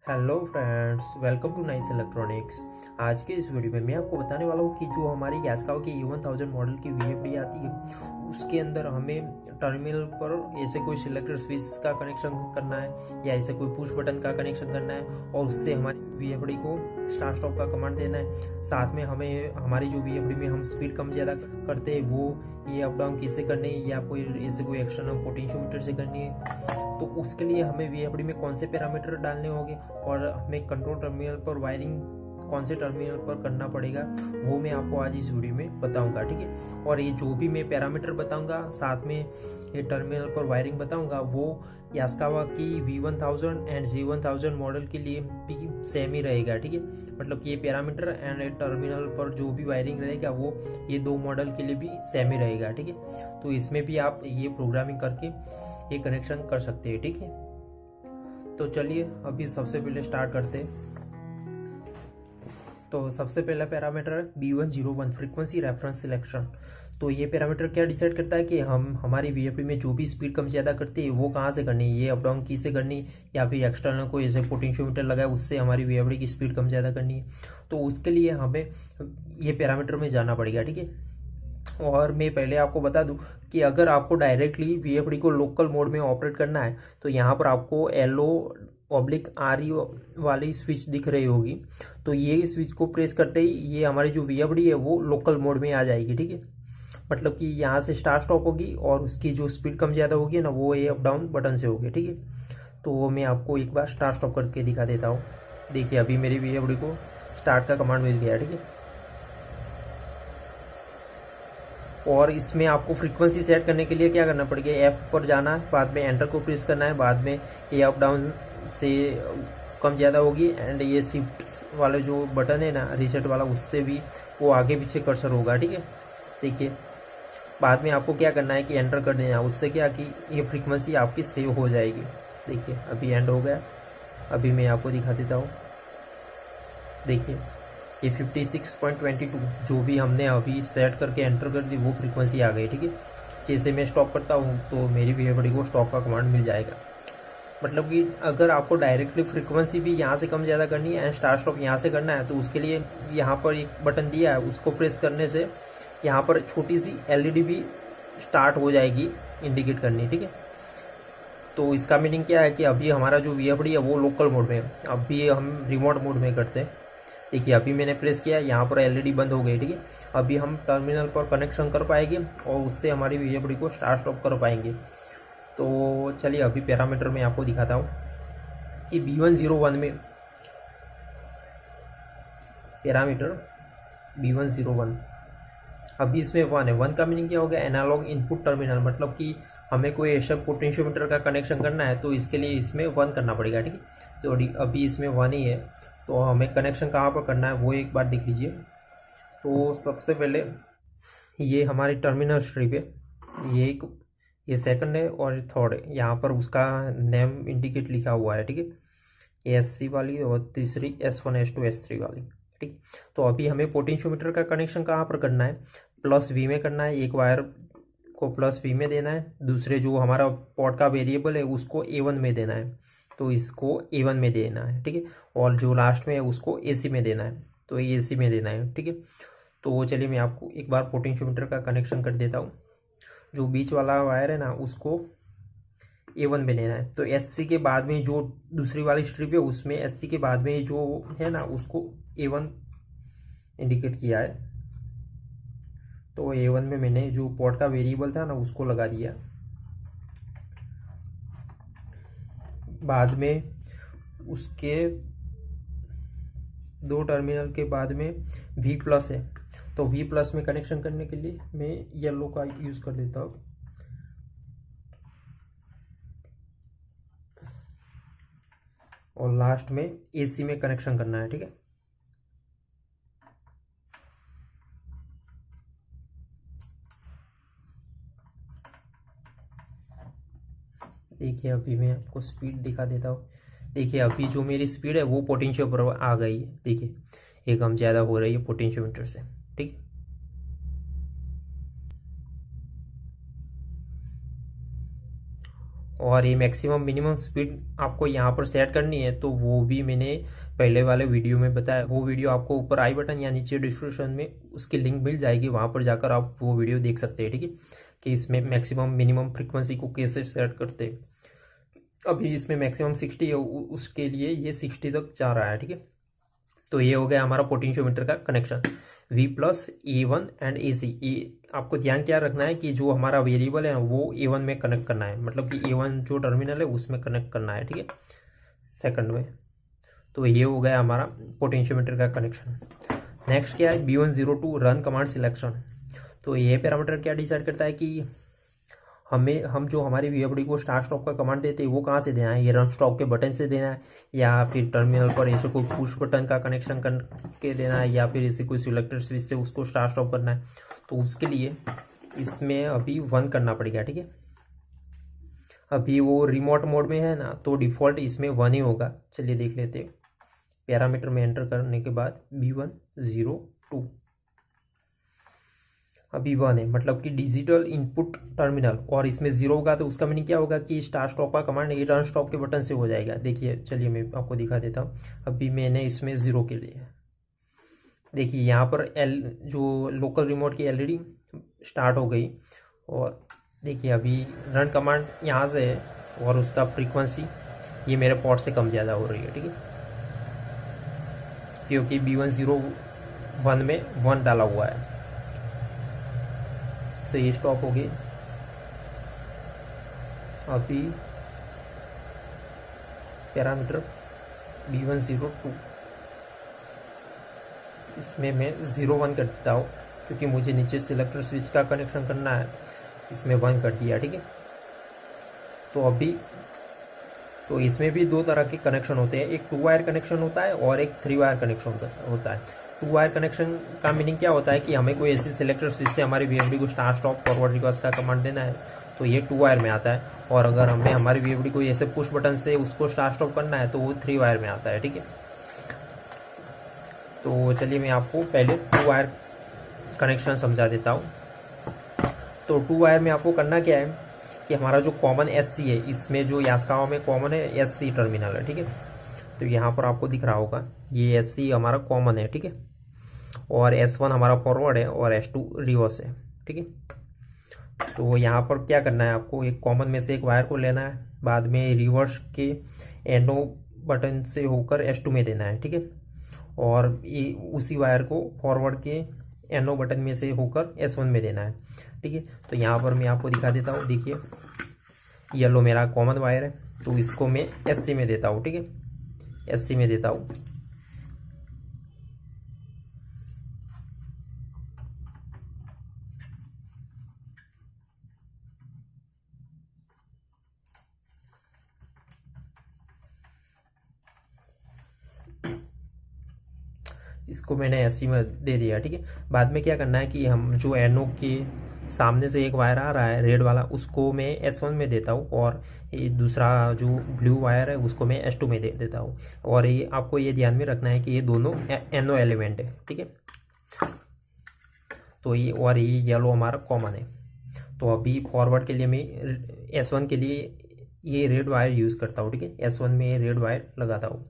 Hello friends, welcome to Nice Electronics. आज के इस वीडियो में मैं आपको बताने वाला हूँ कि जो हमारी यास्कावा की E1000 मॉडल की VFD आती है उसके अंदर हमें टर्मिनल पर ऐसे कोई सिलेक्टर स्विच का कनेक्शन करना है या ऐसे कोई पुश बटन का कनेक्शन करना है और उससे हमारी VFD को स्टार्ट स्टॉप का कमांड देना है। साथ में हमें हमारी जो VFD में हम स्पीड कम ज़्यादा करते हैं वो ये अप डाउन कैसे करनी है या कोई ऐसे कोई एक्सटर्नल पोटेंशियोमीटर से करनी है, तो उसके लिए हमें VFD में कौन से पैरामीटर डालने होंगे और हमें कंट्रोल टर्मिनल पर वायरिंग कौन से टर्मिनल पर करना पड़ेगा वो मैं आपको आज इस वीडियो में बताऊंगा। ठीक है, और ये जो भी मैं पैरामीटर बताऊंगा साथ में ये टर्मिनल पर वायरिंग बताऊंगा वो यास्कावा की V1000 एंड G1000 मॉडल के लिए भी सेम ही रहेगा। ठीक है, मतलब कि ये पैरामीटर एंड टर्मिनल पर जो भी वायरिंग रहेगा वो ये दो मॉडल के लिए भी सेम ही रहेगा। ठीक है, तो इसमें भी आप ये प्रोग्रामिंग करके ये कनेक्शन कर सकते हैं। ठीक है, तो चलिए अभी सबसे पहले स्टार्ट करते हैं। तो सबसे पहला पैरामीटर है B101 फ्रीक्वेंसी रेफरेंस सिलेक्शन। तो ये पैरामीटर क्या डिसाइड करता है कि हम हमारी VFD में जो भी स्पीड कम ज़्यादा करती है वो कहाँ से करनी है, ये अप डाउन की से करनी या फिर एक्सटर्नल कोई ऐसे पोटेंशियोमीटर लगाए उससे हमारी VFD की स्पीड कम ज़्यादा करनी है। तो उसके लिए हमें ये पैरामीटर में जाना पड़ेगा। ठीक है, और मैं पहले आपको बता दूं कि अगर आपको डायरेक्टली VFD को लोकल मोड में ऑपरेट करना है तो यहाँ पर आपको LO/RE वाली स्विच दिख रही होगी। तो ये स्विच को प्रेस करते ही ये हमारी जो VFD है वो लोकल मोड में आ जाएगी। ठीक है, मतलब कि यहाँ से स्टार्ट स्टॉप होगी और उसकी जो स्पीड कम ज़्यादा होगी ना वो ये अप डाउन बटन से होगी। ठीक है, तो मैं आपको एक बार स्टार्ट स्टॉप करके दिखा देता हूँ। देखिए अभी मेरी VFD को स्टार्ट का कमांड मिल गया। ठीक है, और इसमें आपको फ्रीक्वेंसी सेट करने के लिए क्या करना पड़ेगा, ऐप पर जाना है, बाद में एंटर को प्रेस करना है, बाद में ये अप डाउन से कम ज़्यादा होगी एंड ये शिफ्ट वाले जो बटन है ना रीसेट वाला उससे भी वो आगे पीछे कर्सर होगा। ठीक है, देखिए बाद में आपको क्या करना है कि एंटर कर देना, उससे क्या कि ये फ्रीक्वेंसी आपकी सेव हो जाएगी। देखिए अभी एंड हो गया। अभी मैं आपको दिखा देता हूँ। देखिए ये 56.22 जो भी हमने अभी सेट करके एंटर कर दी वो फ्रीक्वेंसी आ गई। ठीक है, जैसे मैं स्टॉप करता हूँ तो मेरी VFD को स्टॉप का कमांड मिल जाएगा। मतलब कि अगर आपको डायरेक्टली फ्रीक्वेंसी भी यहाँ से कम ज़्यादा करनी है एंड स्टार्ट स्टॉप यहाँ से करना है तो उसके लिए यहाँ पर एक बटन दिया है, उसको प्रेस करने से यहाँ पर छोटी सी LED भी स्टार्ट हो जाएगी इंडिकेट करनी। ठीक है, तो इसका मीनिंग क्या है कि अभी हमारा जो VFD है वो लोकल मोड में है, अभी हम रिमोट मोड में करते हैं। देखिए अभी मैंने प्रेस किया, यहाँ पर LED बंद हो गई। ठीक है, अभी हम टर्मिनल पर कनेक्शन कर पाएंगे और उससे हमारी VFD को स्टार्ट स्टॉप कर पाएंगे। तो चलिए अभी पैरामीटर में आपको दिखाता हूँ कि B101 में पैरामीटर B101 अभी इसमें 1 है। 1 का मीनिंग क्या हो गया, एनालॉग इनपुट टर्मिनल, मतलब कि हमें कोई ऐसा पोटेंशियोमीटर का कनेक्शन करना है तो इसके लिए इसमें 1 करना पड़ेगा। ठीक है, तो अभी इसमें 1 ही है। तो हमें कनेक्शन कहाँ पर करना है वो एक बार देख लीजिए। तो सबसे पहले ये हमारी टर्मिनल स्ट्रिप है, ये सेकंड है और ये थर्ड है, यहाँ पर उसका नेम इंडिकेट लिखा हुआ है। ठीक है, SC वाली और तीसरी S1 S2 S3 वाली। ठीक, तो अभी हमें पोटेंशियोमीटर का कनेक्शन कहाँ पर करना है, +V में करना है। एक वायर को +V में देना है, दूसरे जो हमारा पोर्ट का वेरिएबल है उसको A1 में देना है, तो इसको A1 में देना है। ठीक है, और जो लास्ट में है उसको AC में देना है, तो AC में देना है। ठीक है, तो चलिए मैं आपको एक बार पोटेंशियोमीटर का कनेक्शन कर देता हूँ। जो बीच वाला वायर है ना उसको A1 में लेना है, तो SC के बाद में जो दूसरी वाली स्ट्रिप है उसमें SC के बाद में जो है ना उसको A1 इंडिकेट किया है। तो A1 में मैंने जो पोर्ट का वेरिएबल था ना उसको लगा दिया। बाद में उसके दो टर्मिनल के बाद में V+ है, तो V+ में कनेक्शन करने के लिए मैं येलो का यूज़ कर देता हूँ। और लास्ट में AC में कनेक्शन करना है। ठीक है, देखिए अभी मैं आपको स्पीड दिखा देता हूँ। देखिए अभी जो मेरी स्पीड है वो पोटेंशियो पर आ गई है। देखिए ये कम ज़्यादा हो रही है पोटेंशियोमीटर से। ठीक, और ये मैक्सिमम मिनिमम स्पीड आपको यहाँ पर सेट करनी है, तो वो भी मैंने पहले वाले वीडियो में बताया। वो वीडियो आपको ऊपर आई बटन या नीचे डिस्क्रिप्शन में उसकी लिंक मिल जाएगी, वहाँ पर जाकर आप वो वीडियो देख सकते हैं, ठीक है, कि इसमें मैक्सिमम मिनिमम फ्रीक्वेंसी को कैसे सेट करते हैं। अभी इसमें मैक्सिमम 60 है, उसके लिए ये 60 तक जा रहा है, ठीक है। तो ये हो गया हमारा पोटेंशियोमीटर का connection, V plus A1 and AC। ये आपको ध्यान क्या रखना है कि जो हमारा वेरिएबल है वो A1 में कनेक्ट करना है, मतलब कि A1 जो टर्मिनल है उसमें कनेक्ट करना है, ठीक है, सेकंड में। तो ये हो गया हमारा पोटेंशियोमीटर का कनेक्शन। नेक्स्ट क्या है, B102 रन कमांड सिलेक्शन। तो ये पैरामीटर क्या डिसाइड करता है कि हम जो हमारी VFD को स्टार्ट स्टॉप का कमांड देते हैं वो कहाँ से देना है, ये रन स्टॉप के बटन से देना है, या फिर टर्मिनल पर ऐसे कोई पुश बटन का कनेक्शन करके देना है, या फिर ऐसे कोई सिलेक्टर स्विच से उसको स्टार्ट स्टॉप करना है। तो उसके लिए इसमें अभी 1 करना पड़ेगा, ठीक है। अभी वो रिमोट मोड में है ना, तो डिफ़ॉल्ट इसमें 1 ही होगा। चलिए देख लेते हैं। पैरामीटर में एंटर करने के बाद B102 अभी 1 है, मतलब कि डिजिटल इनपुट टर्मिनल, और इसमें 0 होगा तो उसका मीनिंग क्या होगा कि स्टार्ट स्टॉप का कमांड ये रन स्टॉप के बटन से हो जाएगा। देखिए, चलिए मैं आपको दिखा देता हूँ। अभी मैंने इसमें 0 के लिए, देखिए यहाँ पर जो लोकल रिमोट की LED स्टार्ट हो गई, और देखिए अभी रन कमांड यहाँ से है, और उसका फ्रीक्वेंसी ये मेरे पोर्ट से कम ज़्यादा हो रही है, ठीक है, क्योंकि B101 में 1 डाला हुआ है। तो ये स्टॉप हो गई। अभी पैरामीटर B102 इसमें मैं 01 कर देता हूँ, क्योंकि मुझे नीचे सिलेक्टर स्विच का कनेक्शन करना है। इसमें 1 कर दिया, ठीक है। तो अभी तो इसमें भी 2 तरह के कनेक्शन होते हैं, एक 2 वायर कनेक्शन होता है और एक 3 वायर कनेक्शन होता है। 2 वायर कनेक्शन का मीनिंग क्या होता है कि हमें कोई ऐसी सिलेक्टर स्विच से हमारी VFD को स्टार्ट स्टॉप फॉरवर्ड रिवर्स का कमांड देना है, तो ये 2 वायर में आता है। और अगर हमें हमारी VFD को ऐसे पुश बटन से उसको स्टार्ट स्टॉप करना है तो वो 3 वायर में आता है, ठीक है। तो चलिए मैं आपको पहले 2 वायर कनेक्शन समझा देता हूँ। तो 2 वायर में आपको करना क्या है कि हमारा जो कॉमन SC है, इसमें जो यास्कावा में कॉमन है SC टर्मिनल है, ठीक है। तो यहाँ पर आपको दिख रहा होगा ये SC हमारा कॉमन है, ठीक है, और S1 हमारा फॉरवर्ड है और S2 रिवर्स है, ठीक है। तो यहाँ पर क्या करना है, आपको एक कॉमन में से एक वायर को लेना है, बाद में रिवर्स के NO बटन से होकर S2 में देना है, ठीक है, और ये उसी वायर को फॉरवर्ड के NO बटन में से होकर S1 में देना है, ठीक है। तो यहाँ पर मैं आपको दिखा देता हूँ। देखिए येलो मेरा कॉमन वायर है, तो इसको मैं SC में देता हूँ, ठीक है, SC में देता हूँ। इसको मैंने SC में दे दिया, ठीक है। बाद में क्या करना है कि हम जो NO के सामने से एक वायर आ रहा है रेड वाला, उसको मैं S1 में देता हूँ, और ये दूसरा जो ब्लू वायर है उसको मैं S2 में दे देता हूँ। और ये आपको ये ध्यान में रखना है कि ये दोनों NO एलिमेंट है, ठीक है। तो ये और ये येलो हमारा कॉमन है। तो अभी फॉरवर्ड के लिए मैं S1 के लिए ये रेड वायर यूज़ करता हूँ, ठीक है। S1 में ये रेड वायर लगाता हूँ।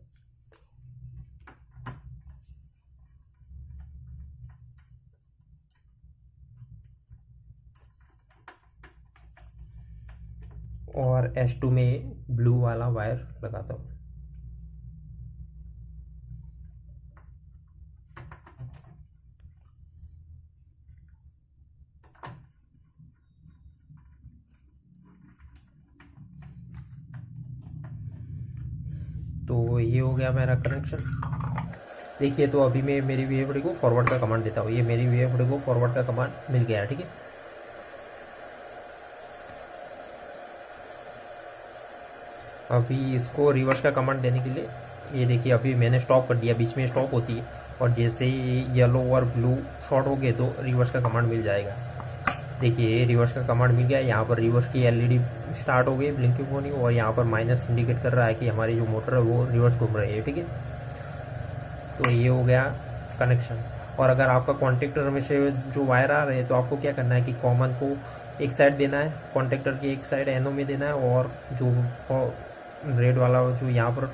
और S2 में ब्लू वाला वायर लगाता हूँ। तो ये हो गया मेरा कनेक्शन। देखिए, तो अभी मैं मेरी VFD को फॉरवर्ड का कमांड देता हूँ। ये मेरी VFD को फॉरवर्ड का कमांड मिल गया है, ठीक है। अभी इसको रिवर्स का कमांड देने के लिए ये देखिए अभी मैंने स्टॉप कर दिया, बीच में स्टॉप होती है, और जैसे ही येलो और ब्लू शॉर्ट हो गए तो रिवर्स का कमांड मिल जाएगा। देखिए रिवर्स का कमांड मिल गया। यहाँ पर रिवर्स की LED स्टार्ट हो गई ब्लिंकिंग होनी, और यहाँ पर माइनस इंडिकेट कर रहा है कि हमारी जो मोटर है वो रिवर्स घूम रही है, ठीक है। तो ये हो गया कनेक्शन। और अगर आपका कॉन्टेक्टर में से जो वायर आ रहे हैं तो आपको क्या करना है कि कॉमन को एक साइड देना है, कॉन्टेक्टर की एक साइड एनो में देना है, और जो रेड वाला जो यहाँ पर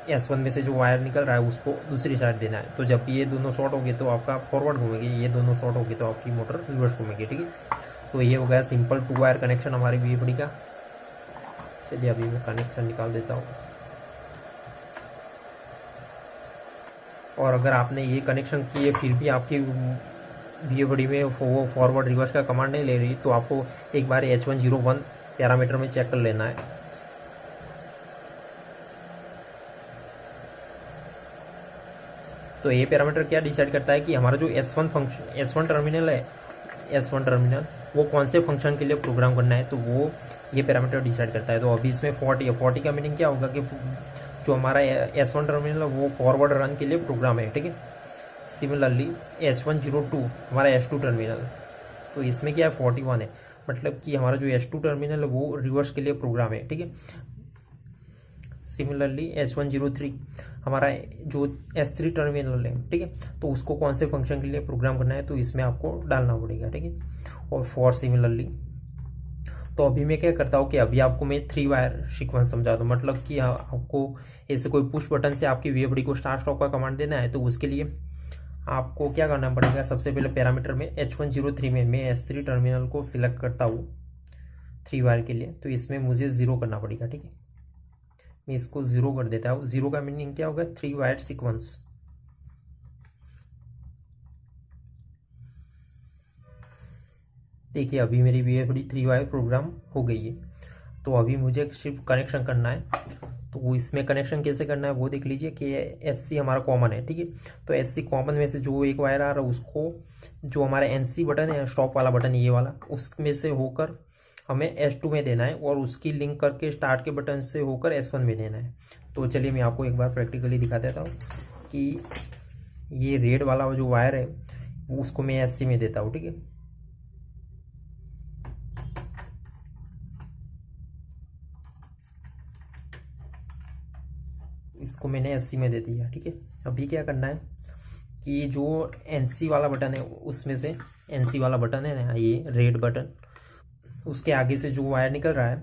S1 में से जो वायर निकल रहा है उसको दूसरी साइड देना है। तो जब ये दोनों शॉर्ट हो गए तो आपका फॉरवर्ड घूमेगी, ये दोनों शॉर्ट हो गए तो आपकी मोटर रिवर्स घूमेगी। ठीक है, तो ये हो गया सिंपल 2 वायर कनेक्शन हमारी VFD का। चलिए अभी मैं कनेक्शन निकाल देता हूँ। और अगर आपने ये कनेक्शन किए फिर भी आपकी VFD में वो फॉरवर्ड रिवर्स का कमांड नहीं ले रही, तो आपको एक बार H101 पैरामीटर में चेक कर लेना है। तो ये पैरामीटर क्या डिसाइड करता है कि हमारा जो S1 टर्मिनल है, S1 टर्मिनल वो कौन से फंक्शन के लिए प्रोग्राम करना है, तो वो ये पैरामीटर डिसाइड करता है। तो अभी इसमें 40 है, 40 का मीनिंग क्या होगा कि जो हमारा S1 टर्मिनल है वो फॉरवर्ड रन के लिए प्रोग्राम है। ठीक है, सिमिलरली H102 हमारा S2 टर्मिनल, तो इसमें क्या है 41 है, मतलब कि हमारा जो S2 टर्मिनल है वो रिवर्स के लिए प्रोग्राम है। ठीक है, सिमिलरली H103 हमारा जो S3 टर्मिनल है, ठीक है, तो उसको कौन से फंक्शन के लिए प्रोग्राम करना है, तो इसमें आपको डालना पड़ेगा। ठीक है, और फॉर सिमिलरली, तो अभी मैं क्या करता हूँ कि अभी आपको मैं 3 वायर सीक्वेंस समझा दूँ, मतलब कि आपको ऐसे कोई पुश बटन से आपकी VFD को स्टार्ट स्टॉप का कमांड देना है। तो उसके लिए आपको क्या करना पड़ेगा, सबसे पहले पैरामीटर में H103 में मैं S3 टर्मिनल को सिलेक्ट करता हूँ 3 वायर के लिए, तो इसमें मुझे 0 करना पड़ेगा। ठीक है, मैं इसको 0 कर देता हूँ। 0 का मीनिंग क्या होगा, 3 वायर सीक्वेंस। देखिए अभी मेरी VFD 3 वायर प्रोग्राम हो गई है। तो अभी मुझे सिर्फ कनेक्शन करना है, तो वो इसमें कनेक्शन कैसे करना है वो देख लीजिए कि SC हमारा कॉमन है। ठीक है, तो SC कॉमन में से जो एक वायर आ रहा है उसको, जो हमारा NC बटन है, स्टॉप वाला बटन ये वाला, उसमें से होकर हमें S2 में देना है, और उसकी लिंक करके स्टार्ट के बटन से होकर S1 में देना है। तो चलिए मैं आपको एक बार प्रैक्टिकली दिखा देता हूँ कि ये रेड वाला जो वायर है उसको मैं SC में देता हूँ। ठीक है, इसको मैंने SC में दे दिया। ठीक है, अभी क्या करना है कि जो NC वाला बटन है उसमें से, NC वाला बटन है ना ये रेड बटन, उसके आगे से जो वायर निकल रहा है,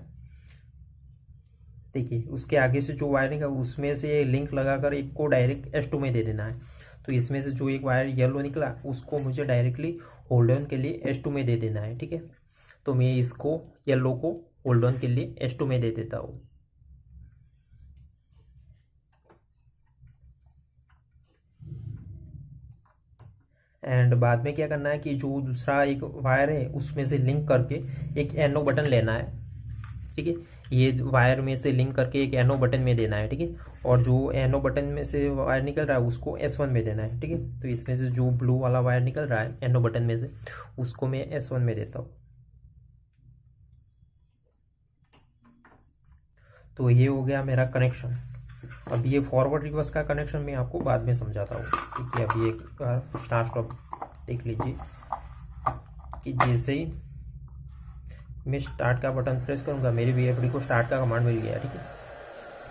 देखिए उसके आगे से जो वायर निकल, उसमें से लिंक लगाकर एक को डायरेक्ट S2 में दे देना है। तो इसमें से जो एक वायर येलो निकला उसको मुझे डायरेक्टली होल्ड ऑन के लिए S2 में दे देना है। ठीक है, तो मैं इसको येलो को होल्ड ऑन के लिए S2 में दे देता हूँ। एंड बाद में क्या करना है कि जो दूसरा एक वायर है उसमें से लिंक करके एक NO बटन लेना है। ठीक है, ये वायर में से लिंक करके एक NO बटन में देना है। ठीक है, और जो NO बटन में से वायर निकल रहा है उसको S1 में देना है। ठीक है, तो इसमें से जो ब्लू वाला वायर निकल रहा है NO बटन में से उसको मैं S1 में देता हूँ। तो ये हो गया मेरा कनेक्शन। अब ये फॉरवर्ड रिवर्स का कनेक्शन मैं आपको बाद में समझाता हूँ। ठीक है, अभी एक बार स्टार्ट स्टॉप देख लीजिए कि जैसे ही मैं स्टार्ट का बटन प्रेस करूँगा मेरी VFD को स्टार्ट का कमांड मिल गया। ठीक है,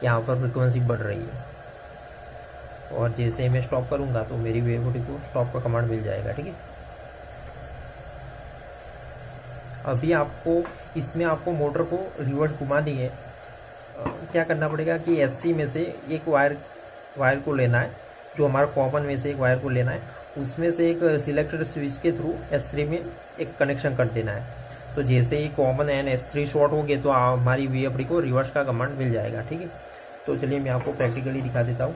यहाँ पर फ्रिक्वेंसी बढ़ रही है, और जैसे ही मैं स्टॉप करूँगा तो मेरी VFD को स्टॉप का कमांड मिल जाएगा। ठीक है, अभी आपको इसमें आपको मोटर को रिवर्स घुमानी है। क्या करना पड़ेगा कि SC में से एक वायर को लेना है, जो हमारा कॉमन में से एक वायर को लेना है, उसमें से एक सिलेक्टेड स्विच के थ्रू S3 में एक कनेक्शन कर देना है। तो जैसे ही कॉमन एंड S3 शॉर्ट हो गए तो हमारी VFD को रिवर्स का कमांड मिल जाएगा। ठीक है, तो चलिए मैं आपको प्रैक्टिकली दिखा देता हूँ।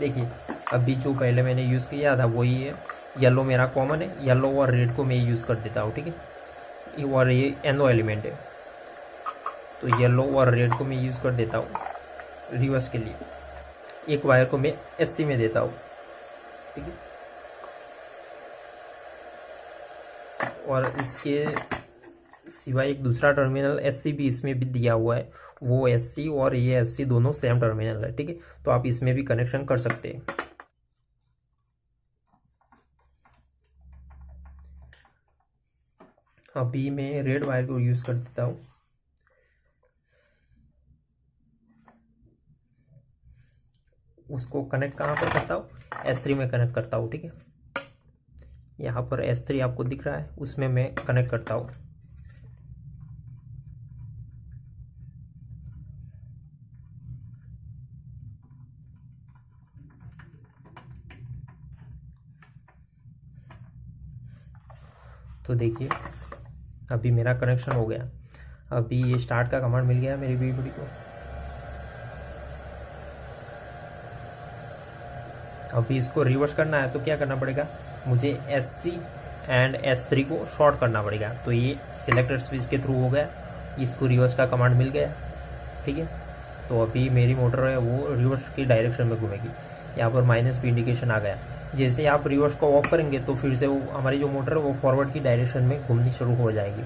देखिए अभी जो पहले मैंने यूज़ किया था वही है, येलो मेरा कॉमन है, येलो और रेड को मैं यूज़ कर देता हूँ। ठीक है, और ये NO एलिमेंट है, तो येलो और रेड को मैं यूज़ कर देता हूँ रिवर्स के लिए। एक वायर को मैं SC में देता हूँ। ठीक है, और इसके सिवाय एक दूसरा टर्मिनल SC भी इसमें भी दिया हुआ है, वो SC और ये SC दोनों सेम टर्मिनल है। ठीक है, तो आप इसमें भी कनेक्शन कर सकते हैं। अभी मैं रेड वायर को यूज़ कर देता हूँ। उसको कनेक्ट कहाँ पर करता हूँ, S3 में कनेक्ट करता हूँ। ठीक है, यहाँ पर S3 आपको दिख रहा है, उसमें मैं कनेक्ट करता हूँ। तो देखिए अभी मेरा कनेक्शन हो गया। अभी ये स्टार्ट का कमांड मिल गया मेरी VBD को। अभी इसको रिवर्स करना है तो क्या करना पड़ेगा, मुझे SC एंड S3 को शॉर्ट करना पड़ेगा। तो ये सिलेक्टेड स्विच के थ्रू हो गया, इसको रिवर्स का कमांड मिल गया, ठीक है। तो अभी मेरी मोटर है वो रिवर्स की डायरेक्शन में घूमेगी। यहाँ पर -P इंडिकेशन आ गया। जैसे आप रिवर्स को ऑफ करेंगे तो फिर से वो हमारी जो मोटर है वो फॉरवर्ड की डायरेक्शन में घूमनी शुरू हो जाएगी।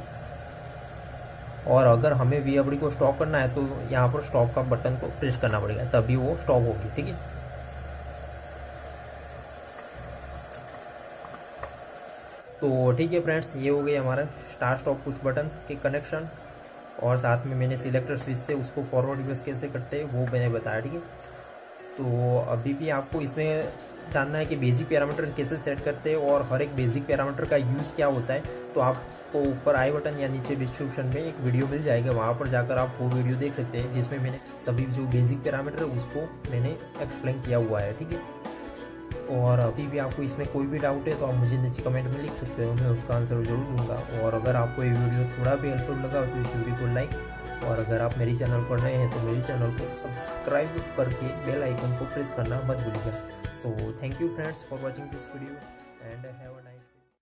और अगर हमें VFD को स्टॉप करना है तो यहाँ पर स्टॉप का बटन को प्रेस करना पड़ेगा, तभी वो स्टॉप होगी, ठीक है। तो ठीक है फ्रेंड्स, ये हो गई हमारा स्टार्ट स्टॉप पुश बटन के कनेक्शन, और साथ में मैंने सिलेक्टर स्विच से उसको फॉरवर्ड रिवर्स कैसे करते हैं वो मैंने बताया, ठीक है। तो अभी भी आपको इसमें जानना है कि बेसिक पैरामीटर कैसे सेट करते हैं और हर एक बेसिक पैरामीटर का यूज़ क्या होता है, तो आपको ऊपर आई बटन या नीचे डिस्क्रिप्शन में एक वीडियो मिल जाएगा, वहाँ पर जाकर आप वो वीडियो देख सकते हैं जिसमें मैंने सभी जो बेसिक पैरामीटर है उसको मैंने एक्सप्लेन किया हुआ है, ठीक है। और अभी भी आपको इसमें कोई भी डाउट है तो आप मुझे नीचे कमेंट में लिख सकते हो, मैं उसका आंसर जरूर दूंगा। और अगर आपको ये वीडियो थोड़ा भी हेल्पफुल लगा तो इस वीडियो को लाइक, और अगर आप मेरे चैनल पर नए हैं तो मेरे चैनल को सब्सक्राइब करके बेल आइकन को प्रेस करना मत भूलिएगा। So thank you friends for watching this video and have a nice